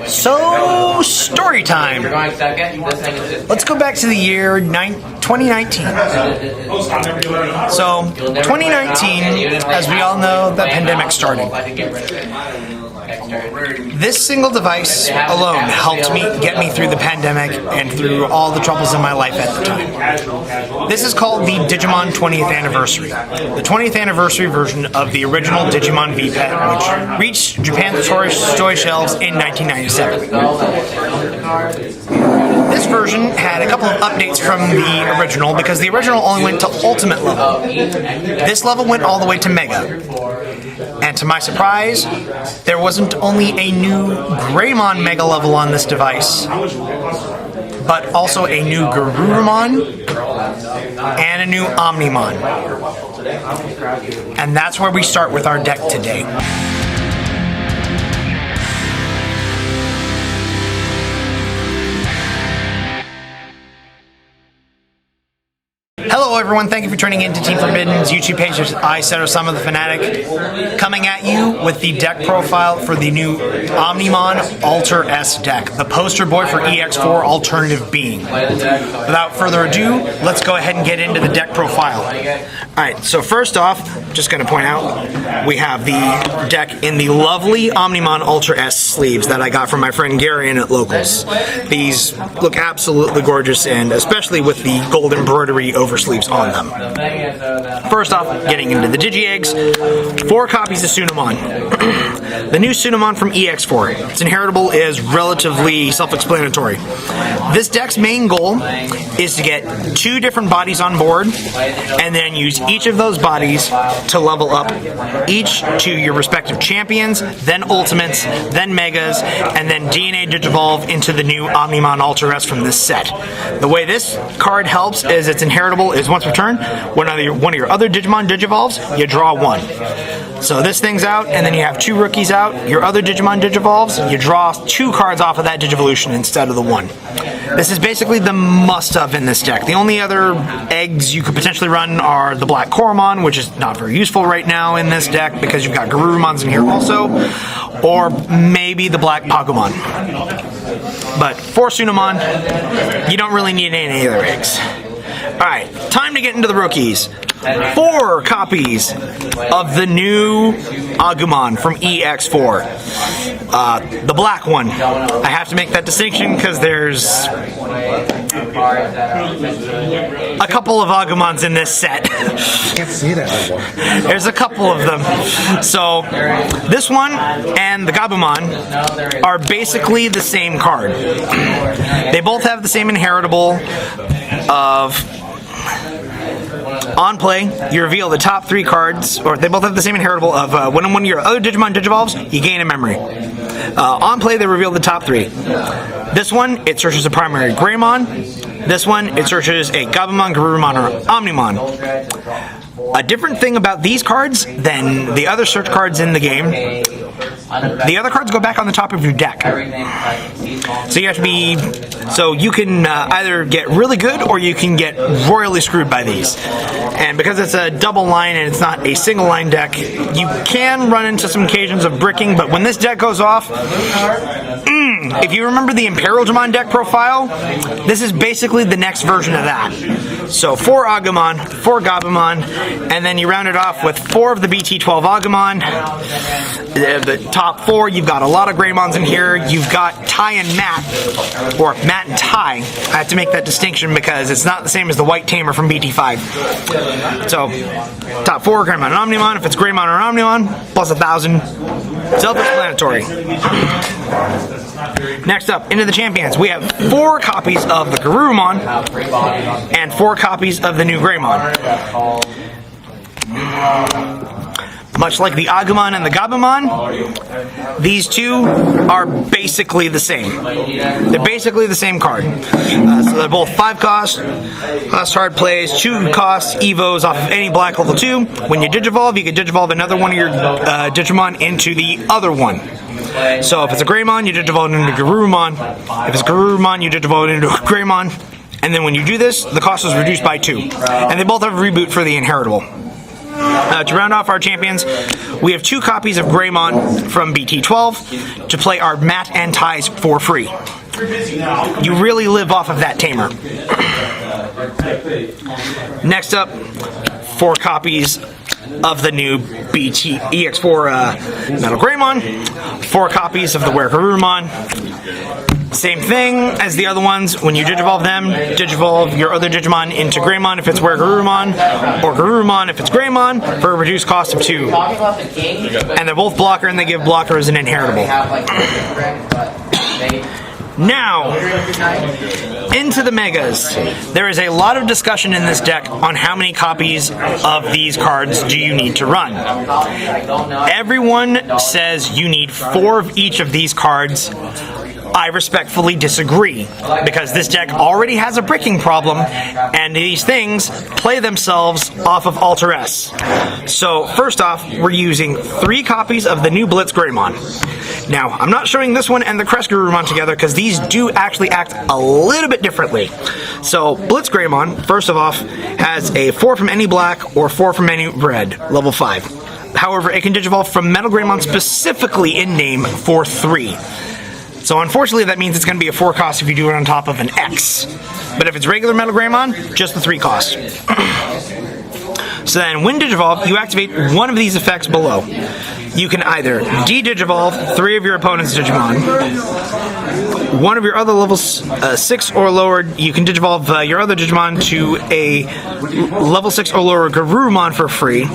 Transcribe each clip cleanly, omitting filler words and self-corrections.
So, story time. Let's go back to the year 2019. So, 2019, as we all know, the pandemic started. This single device alone helped me get me through the pandemic and through all the troubles in my life at the time. This is called the Digimon 20th Anniversary, the 20th anniversary version of the original Digimon V-Pad, which reached Japan's toy shelves in 1997. This version had a couple of updates from the original because the original only went to Ultimate level. This level went all the way to Mega. And to my surprise, there wasn't only a new Greymon Mega level on this device, but also a new Garurumon and a new Omnimon. And that's where we start with our deck today. Hello everyone, thank you for tuning in to Team Forbidden's YouTube page. I, Sama the Fanatic, coming at you with the deck profile for the new Omnimon Alter S deck, the poster boy for EX4 Alternative Being. Without further ado, let's go ahead and get into the deck profile. Alright, so first off, just going to point out, we have the deck in the lovely Omnimon Alter S sleeves that I got from my friend Gary at Locals. These look absolutely gorgeous, and especially with the gold embroidery over sleeves on them. First off, getting into the Digi-Eggs, 4 copies of Sunamon. The new Sunamon from EX4. Its inheritable is relatively self-explanatory. This deck's main goal is to get 2 different bodies on board, and then use each of those bodies to level up each to your respective champions, then ultimates, then megas, and then DNA Digivolve into the new Omnimon Alter S from this set. The way this card helps is its inheritable is once per turn, when one of your other Digimon Digivolves, you draw 1. So this thing's out, and then you have 2 rookies out. Your other Digimon Digivolves, you draw 2 cards off of that Digivolution instead of the 1. This is basically the must-have in this deck. The only other eggs you could potentially run are the Black Koromon, which is not very useful right now in this deck because you've got Garurumons in here also, or maybe the Black Pagumon. But for Sunamon, you don't really need any other eggs. Alright, time to get into the rookies. 4 copies of the new Agumon from EX4. The black one. I have to make that distinction because there's a couple of Agumons in this set. Can't see that. There's a couple of them. So, this one and the Gabumon are basically the same card. They both have the same inheritable of... On play, you reveal the top 3 cards, or they both have the same inheritable of when one of your other Digimon Digivolves, you gain a memory. On play, they reveal the top 3. This one, it searches a primary Greymon. This one, it searches a Gabumon, Garurumon, or Omnimon. A different thing about these cards than the other search cards in the game, the other cards go back on the top of your deck. So you have to be... So you can either get really good or you can get royally screwed by these. And because it's a double line and it's not a single line deck, you can run into some occasions of bricking, but when this deck goes off... if you remember the Imperial Digimon deck profile, this is basically the next version of that. So 4 Agumon, 4 Gabumon, and then you round it off with 4 of the BT12 Agumon. The top 4, you've got a lot of Greymons in here. You've got Tai and Matt, or Matt and Tai. I have to make that distinction because it's not the same as the White Tamer from BT5. So, top 4, Greymon and Omnimon. If it's Greymon or Omnimon, plus 1,000. Self-explanatory. Next up, into the champions, we have 4 copies of the Garurumon and 4 copies of the new Greymon. Much like the Agumon and the Gabumon, these 2 are basically the same. They're basically the same card. So they're both 5 cost, hard plays, 2 cost evos off of any black level 2. When you Digivolve, you can Digivolve another one of your Digimon into the other one. So if it's a Greymon, you Digivolve it into Garurumon. If it's Garurumon, you Digivolve it into a Greymon. And then when you do this, the cost is reduced by 2. And they both have a reboot for the inheritable. To round off our champions, we have 2 copies of Greymon from BT12 to play our Mat and Ties for free. You really live off of that tamer. Next up, 4 copies of the new EX4 Metal Greymon, 4 copies of the Were-Garurumon. Same thing as the other ones. When you Digivolve them, Digivolve your other Digimon into Greymon if it's Were-Garurumon, or Garurumon if it's Greymon, for a reduced cost of 2. And they're both blocker, and they give blocker as an inheritable. Now, into the Megas. There is a lot of discussion in this deck on how many copies of these cards do you need to run. Everyone says you need 4 of each of these cards. I respectfully disagree, because this deck already has a bricking problem, and these things play themselves off of Alter S. So, first off, we're using 3 copies of the new Blitz Greymon. Now, I'm not showing this one and the Crest Garurumon together, because these do actually act a little bit differently. So, Blitz Greymon, first of all, has a 4 from any black or 4 from any red, level 5. However, it can Digivolve from Metal Greymon specifically in name for 3. So unfortunately, that means it's going to be a 4 cost if you do it on top of an X. But if it's regular Metal Greymon, just the 3 cost. So then, when Digivolve, you activate one of these effects below. You can either de-Digivolve 3 of your opponent's Digimon, one of your other levels 6 or lower, you can Digivolve your other Digimon to a level 6 or lower Garurumon for free,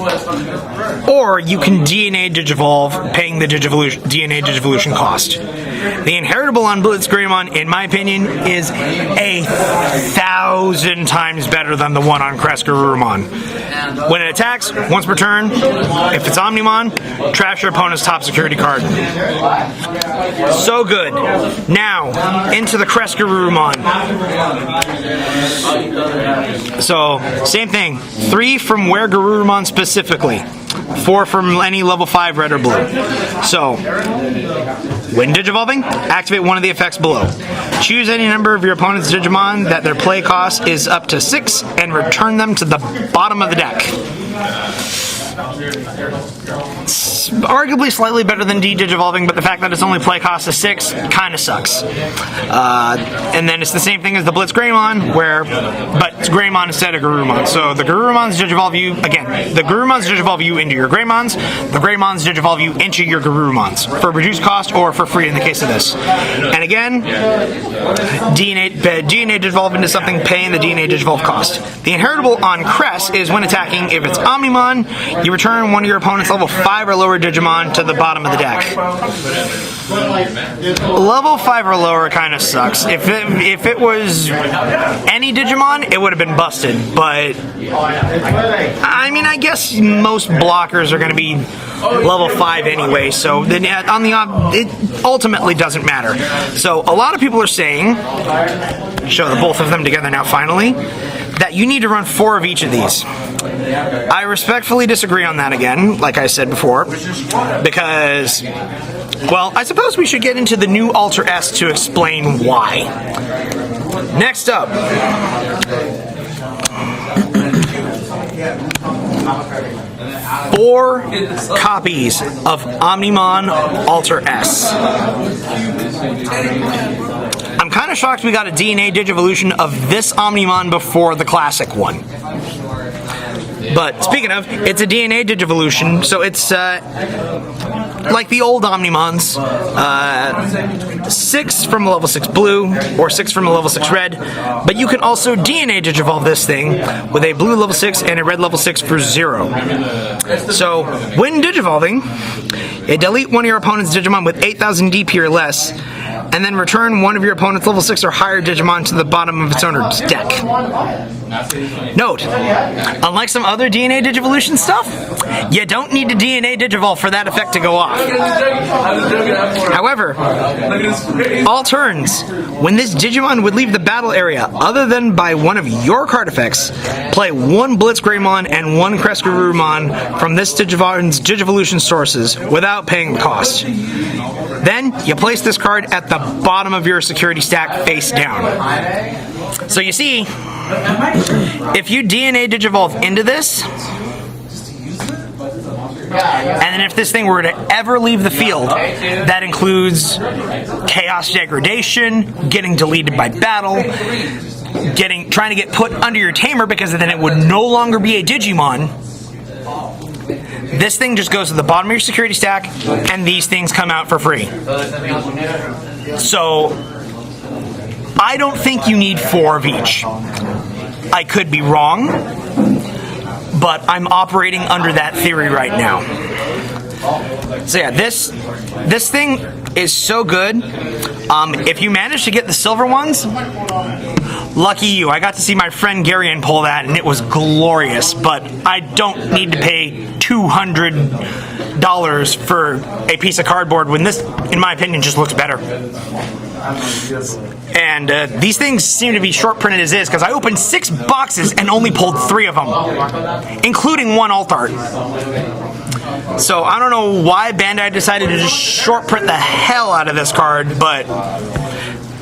or you can DNA Digivolve, paying the DNA Digivolution cost. The inheritable on Blitz Greymon, in my opinion, is 1,000 times better than the one on Crest Garurumon. When it attacks, once per turn, if it's Omnimon, trash your opponent's top security card. So good. Now, into the Crest Garurumon. So, same thing. 3 from Were-Garurumon specifically. 4 from any level 5 red or blue. So, when Digivolving, activate one of the effects below. Choose any number of your opponent's Digimon that their play cost is up to 6 and return them to the bottom of the deck. It's arguably slightly better than de-Digivolving, but the fact that it's only play cost of 6 kind of sucks. And then it's the same thing as the Blitz Greymon, but it's Greymon instead of Garurumon. So the Garurumons Digivolve you, again, the Garurumons Digivolve you into your Greymons, the Greymons Digivolve you into your Garurumons, for reduced cost or for free in the case of this. And again, DNA Digivolve into something, paying the DNA Digivolve cost. The inheritable on Crest is when attacking, if it's Omnimon, you return one of your opponent's level 5 or lower Digimon to the bottom of the deck. Level 5 or lower kind of sucks. If it was any Digimon, it would have been busted, but I mean, I guess most blockers are going to be level 5 anyway, so then it ultimately doesn't matter. So a lot of people are saying, show the both of them together now finally, that you need to run 4 of each of these. I respectfully disagree on that again, like I said before, because, well, I suppose we should get into the new Alter S to explain why. Next up, four copies of Omnimon Alter S. I'm kind of shocked we got a DNA Digivolution of this Omnimon before the classic one. But speaking of, it's a DNA Digivolution, so it's like the old Omnimons, 6 from a level 6 blue, or 6 from a level 6 red, but you can also DNA Digivolve this thing with a blue level 6 and a red level 6 for 0. So, when Digivolving, you delete one of your opponent's Digimon with 8,000 DP or less, and then return one of your opponent's level 6 or higher Digimon to the bottom of its owner's deck. Note, unlike some other DNA Digivolution stuff, you don't need to DNA Digivolve for that effect to go off. However, all turns, when this Digimon would leave the battle area other than by one of your card effects, play 1 Blitz Greymon and 1 Crest Garurumon from this Digimon's Digivolution sources without paying the cost. Then, you place this card at the bottom of your security stack face down. So you see, if you DNA Digivolve into this, And then if this thing were to ever leave the field, that includes chaos degradation, getting deleted by battle, trying to get put under your tamer because then it would no longer be a Digimon. This thing just goes to the bottom of your security stack, and these things come out for free. So, I don't think you need 4 of each. I could be wrong, but I'm operating under that theory right now. So yeah, this thing is so good. If you manage to get the silver ones, lucky you. I got to see my friend Garion pull that, and it was glorious. But I don't need to pay $200 for a piece of cardboard when this, in my opinion, just looks better. And these things seem to be short printed as is, because I opened 6 boxes and only pulled 3 of them, including 1 alt art. So I don't know why Bandai decided to just short print the hell out of this card, but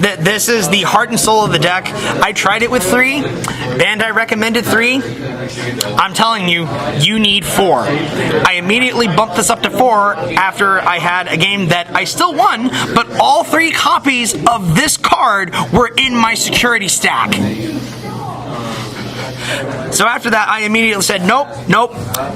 this is the heart and soul of the deck. I tried it with 3. Bandai recommended 3. I'm telling you, you need 4. I immediately bumped this up to 4 after I had a game that I still won, but all 3 copies of this card were in my security stack. So after that, I immediately said, nope,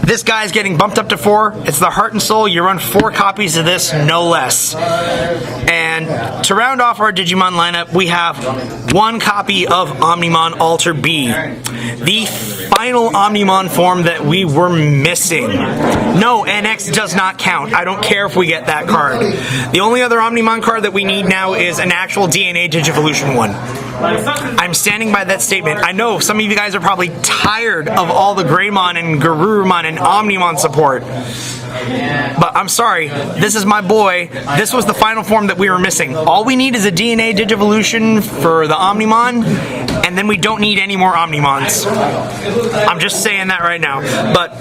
this guy's getting bumped up to 4. It's the heart and soul. You run 4 copies of this, no less. And to round off our Digimon lineup, we have 1 copy of Omnimon Alter B, the final Omnimon form that we were missing. No, NX does not count. I don't care if we get that card. The only other Omnimon card that we need now is an actual DNA Digivolution one. I'm standing by that statement. I know some of you guys are probably tired of all the Greymon and Garurumon and Omnimon support. But I'm sorry, this is my boy. This was the final form that we were missing. All we need is a DNA Digivolution for the Omnimon, and then we don't need any more Omnimons. I'm just saying that right now. But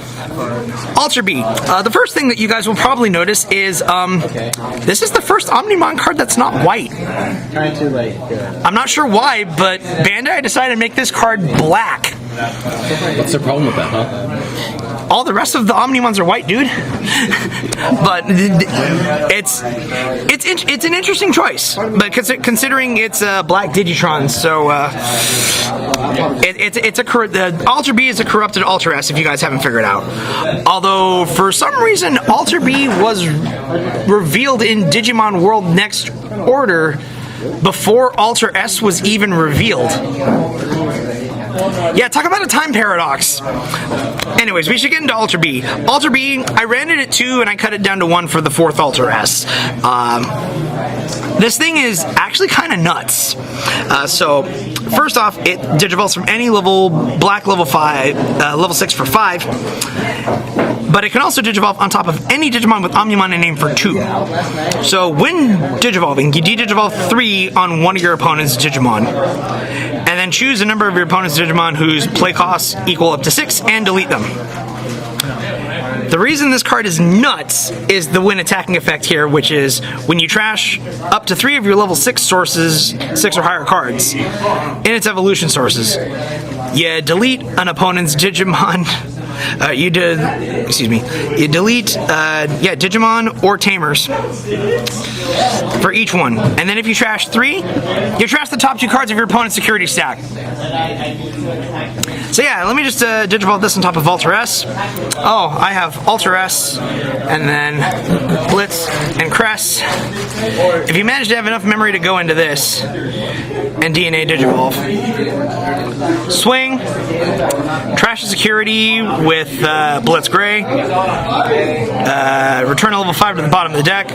Ultra B, the first thing that you guys will probably notice is this is the first Omnimon card that's not white. I'm not sure why, but Bandai decided to make this card black. What's the problem with that, huh? All the rest of the Omnimons are white, dude. But it's an interesting choice. But considering it's Black Digitron, so Ultra B is a corrupted Ultra S. If you guys haven't figured out. Although for some reason Ultra B was revealed in Digimon World Next Order before Ultra S was even revealed. Yeah, talk about a time paradox. Anyways, we should get into Ultra B. Ultra B, I ran it at 2 and I cut it down to 1 for the 4th Ultra S. This thing is actually kind of nuts. So, first off, it digivolves from any level, black level 5, level 6 for 5. But it can also digivolve on top of any Digimon with Omnimon in name for 2. So when digivolving, you de-digivolve 3 on one of your opponent's Digimon. And then choose a number of your opponent's Digimon whose play costs equal up to 6 and delete them. The reason this card is nuts is the win attacking effect here, which is when you trash up to 3 of your level 6 sources, 6 or higher cards, in its evolution sources, you delete an opponent's Digimon. You delete Digimon or Tamers for each one. And then if you trash 3, you trash the top 2 cards of your opponent's security stack. So yeah, let me just digivolve this on top of Ultra S. Oh, I have Ultra S, and then Blitz and Cress. If you manage to have enough memory to go into this, and DNA digivolve. Swing, trash the security with Blitz Gray, return a level 5 to the bottom of the deck,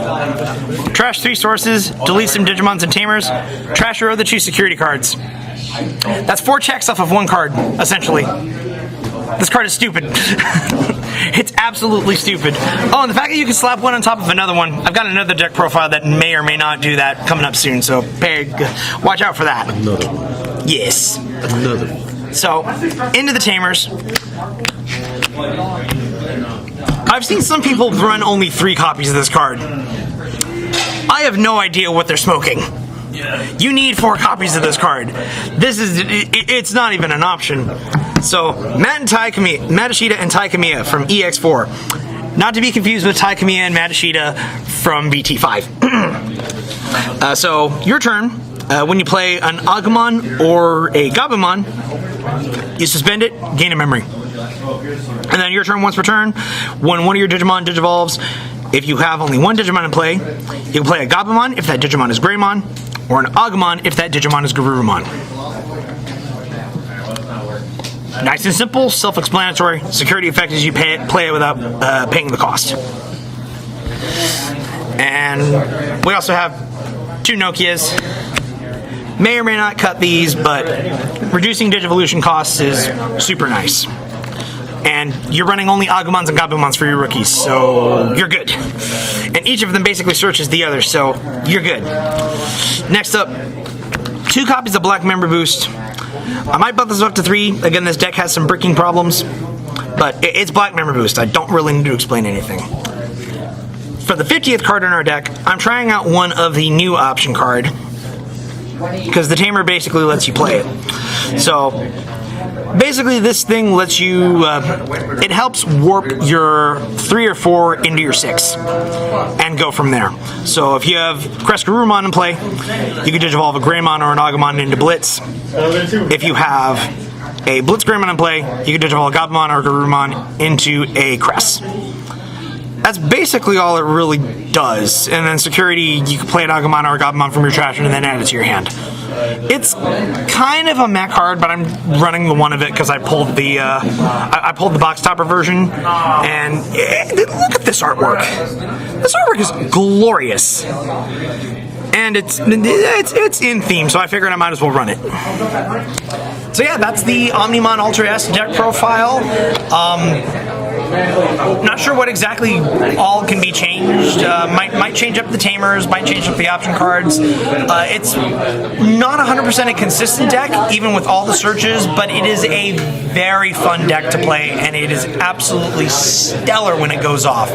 trash 3 sources, delete some Digimons and Tamers, trash your other 2 security cards. That's 4 checks off of 1 card, essentially. This card is stupid. It's absolutely stupid. Oh, and the fact that you can slap one on top of another one. I've got another deck profile that may or may not do that coming up soon, so watch out for that. Another. Yes. Another. So, into the Tamers. I've seen some people run only 3 copies of this card. I have no idea what they're smoking. You need 4 copies of this card. It's not even an option. So, Matt Ishida and Tai Kamiya from EX4. Not to be confused with Taikami and Madashita from VT5. So, your turn, when you play an Agumon or a Gabumon, you suspend it, gain a memory. And then your turn once per turn, when one of your Digimon digivolves, if you have only one Digimon in play, you can play a Gabumon if that Digimon is Greymon, or an Agumon if that Digimon is Garurumon. Nice and simple, self-explanatory. Security effect is you play it without paying the cost. And we also have 2 Nokias. May or may not cut these, but reducing Digivolution costs is super nice. And you're running only Agumons and Gabumons for your rookies, so you're good. And each of them basically searches the other, so you're good. Next up, 2 copies of Black Member Boost. I might bump this up to 3. Again, this deck has some bricking problems, but it's Black Member Boost. I don't really need to explain anything. For the 50th card in our deck, I'm trying out one of the new option card, because the Tamer basically lets you play it. So, basically this thing lets you, it helps warp your 3 or 4 into your 6, and go from there. So if you have Garurumon in play, you can digivolve a Greymon or an Agumon into Blitz. If you have a Blitz Greymon in play, you can digivolve a Gabumon or Garurumon into a Cress. That's basically all it really does. And then security, you can play an Agumon or a Gabumon from your trash and then add it to your hand. It's kind of a mech card, but I'm running the one of it because I pulled the box topper version, and look at this artwork. This artwork is glorious, and it's in theme, so I figured I might as well run it. So yeah, that's the Omnimon Ultra S deck profile. Not sure what exactly all can be changed. Might change up the Tamers, might change up the option cards. It's not 100% a consistent deck, even with all the searches, but it is a very fun deck to play, and it is absolutely stellar when it goes off.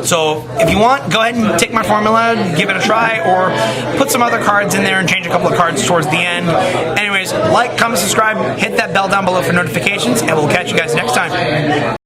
So if you want, go ahead and take my formula, give it a try, or put some other cards in there and change a couple of cards towards the end. Anyways, like, comment, subscribe, hit that bell down below for notifications, and we'll catch you guys next time.